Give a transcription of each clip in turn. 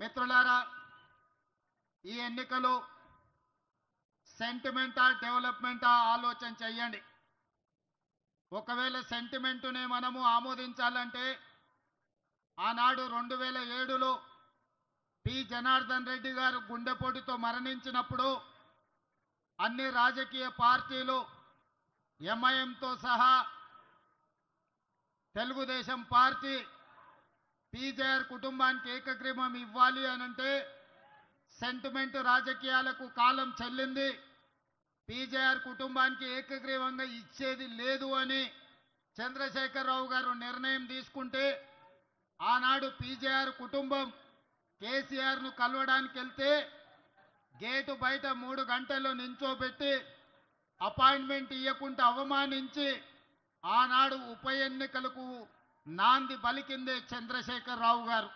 మిత్రులారా, ఈ ఎన్నికలు సెంటిమెంటా డెవలప్మెంటా ఆలోచన చెయ్యండి. ఒకవేళ సెంటిమెంటునే మనము ఆమోదించాలంటే ఆనాడు 2007లో పి జనార్దన్ రెడ్డి గారు గుండెపోటుతో మరణించినప్పుడు అన్ని రాజకీయ పార్టీలు ఎంఐఎంతో సహా తెలుగుదేశం పార్టీ పీజేఆర్ కుటుంబానికి ఏకగ్రీవం ఇవ్వాలి అనంటే సెంటిమెంట్ రాజకీయాలకు కాలం చెల్లింది, పీజేఆర్ కుటుంబానికి ఏకగ్రీవంగా ఇచ్చేది లేదు అని చంద్రశేఖరరావు గారు నిర్ణయం తీసుకుంటే ఆనాడు పీజేఆర్ కుటుంబం కేసీఆర్ను కలవడానికి వెళ్తే గేటు బయట 3 గంటలు నించోబెట్టి అపాయింట్మెంట్ ఇవ్వకుండా అవమానించి ఆనాడు ఉప ఎన్నికలకు నాంది పలికిందే చంద్రశేఖరరావు గారు.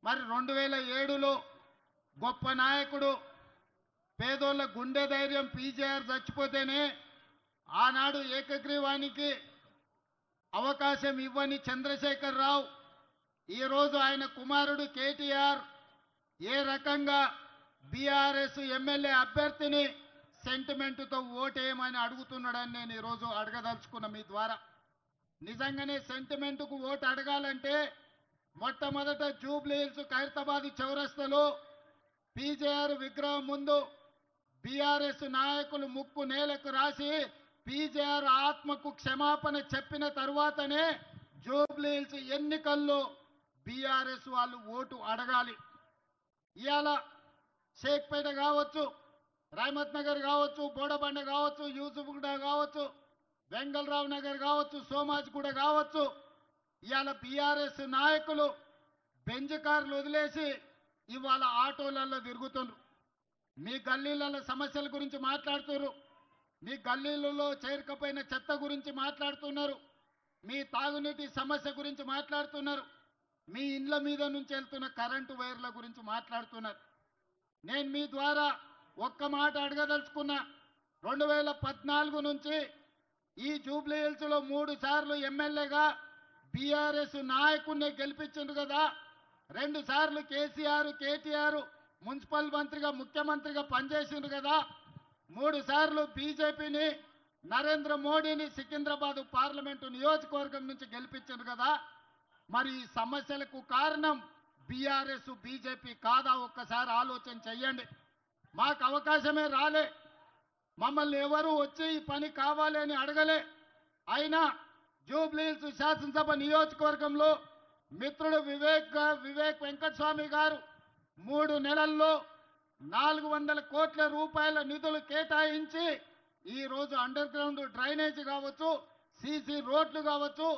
మరి 2007లో గొప్ప నాయకుడు పేదోళ్ళ గుండె ధైర్యం పీజేఆర్ చచ్చిపోతేనే ఆనాడు ఏకగ్రీవానికి అవకాశం ఇవ్వని చంద్రశేఖరరావు ఈరోజు ఆయన కుమారుడు కేటీఆర్ ఏ రకంగా బీఆర్ఎస్ ఎమ్మెల్యే అభ్యర్థిని సెంటిమెంటుతో ఓటేయమని అడుగుతున్నాడని నేను ఈరోజు అడగదలుచుకున్న మీ ద్వారా. నిజంగానే సెంటిమెంటుకు ఓటు అడగాలంటే మొట్టమొదట జూబ్లీ హిల్స్ ఖైరతాబాద్ చౌరస్తాలో పీజేఆర్ విగ్రహం ముందు బీఆర్ఎస్ నాయకులు ముక్కు నేలకు రాసి పీజేఆర్ ఆత్మకు క్షమాపణ చెప్పిన తర్వాతనే జూబ్లీ హిల్స్ ఎన్నికల్లో బీఆర్ఎస్ వాళ్ళు ఓటు అడగాలి. ఇవాళ షేక్పేట కావచ్చు, రహమత్ నగర్ కావచ్చు, బోడబండ కావచ్చు, యూసుఫ్గూడ కావచ్చు, వెంగళరావు నగర్ కావచ్చు, సోమాజిగూడ కావచ్చు, ఇవాళ బీఆర్ఎస్ నాయకులు బెంజ్ కార్లు వదిలేసి ఇవాళ ఆటోలలో తిరుగుతున్నారు. మీ గల్లీలలో సమస్యల గురించి మాట్లాడుతున్నారు, మీ గల్లీలలో చేరుకపోయిన చెత్త గురించి మాట్లాడుతున్నారు, మీ తాగునీటి సమస్య గురించి మాట్లాడుతున్నారు, మీ ఇండ్ల మీద నుంచి వెళ్తున్న కరెంటు వైర్ల గురించి మాట్లాడుతున్నారు. నేను మీ ద్వారా ఒక్క మాట అడగదలుచుకున్నా. 2014 నుంచి ఈ జూబ్లీ హిల్స్లో 3 సార్లు ఎమ్మెల్యేగా బీఆర్ఎస్ నాయకుడిని గెలిపించిండు కదా, 2 సార్లు కేటీఆర్ మున్సిపల్ మంత్రిగా ముఖ్యమంత్రిగా పనిచేసిండు కదా, 3 సార్లు బీజేపీని నరేంద్ర మోడీని సికింద్రాబాద్ పార్లమెంటు నియోజకవర్గం నుంచి గెలిపించిండు కదా. మరి ఈ సమస్యలకు కారణం బీఆర్ఎస్ బీజేపీ కాదా? ఒక్కసారి ఆలోచన చెయ్యండి. మాకు అవకాశమే రాలే, మమ్మల్ని ఎవరు వచ్చి ఈ పని కావాలి అని అడగలే. అయినా జూబ్లీ హిల్స్ శాసనసభ నియోజకవర్గంలో మిత్రుడు వివేక్ వెంకటస్వామి గారు 3 నెలల్లో 400 కోట్ల రూపాయల నిధులు కేటాయించి ఈరోజు అండర్ గ్రౌండ్ డ్రైనేజ్ కావచ్చు, సీసీ రోడ్లు కావచ్చు,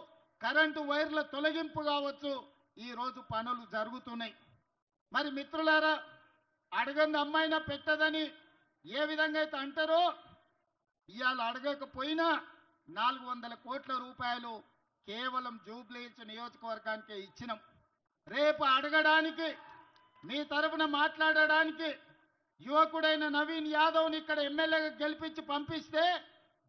కరెంటు వైర్ల తొలగింపు కావచ్చు, ఈరోజు పనులు జరుగుతున్నాయి. మరి మిత్రులారా, అడగంది అమ్మాయినా పెట్టదని ఏ విధంగా అయితే అంటారో ఇవాళ అడగకపోయినా 400 కోట్ల రూపాయలు కేవలం జూబ్లీ హిల్స్ నియోజకవర్గానికే ఇచ్చినాం. రేపు అడగడానికి మీ తరఫున మాట్లాడడానికి యువకుడైన నవీన్ యాదవ్ని ఇక్కడ ఎమ్మెల్యేగా గెలిపించి పంపిస్తే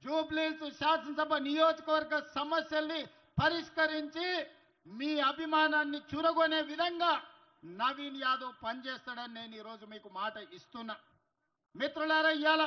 జూబ్లీ హిల్స్ శాసనసభ నియోజకవర్గ సమస్యల్ని పరిష్కరించి మీ అభిమానాన్ని చురగొనే విధంగా నవీన్ యాదవ్ పనిచేస్తాడని నేను ఈరోజు మీకు మాట ఇస్తున్నా. మిత్రులారా, ఇవాళ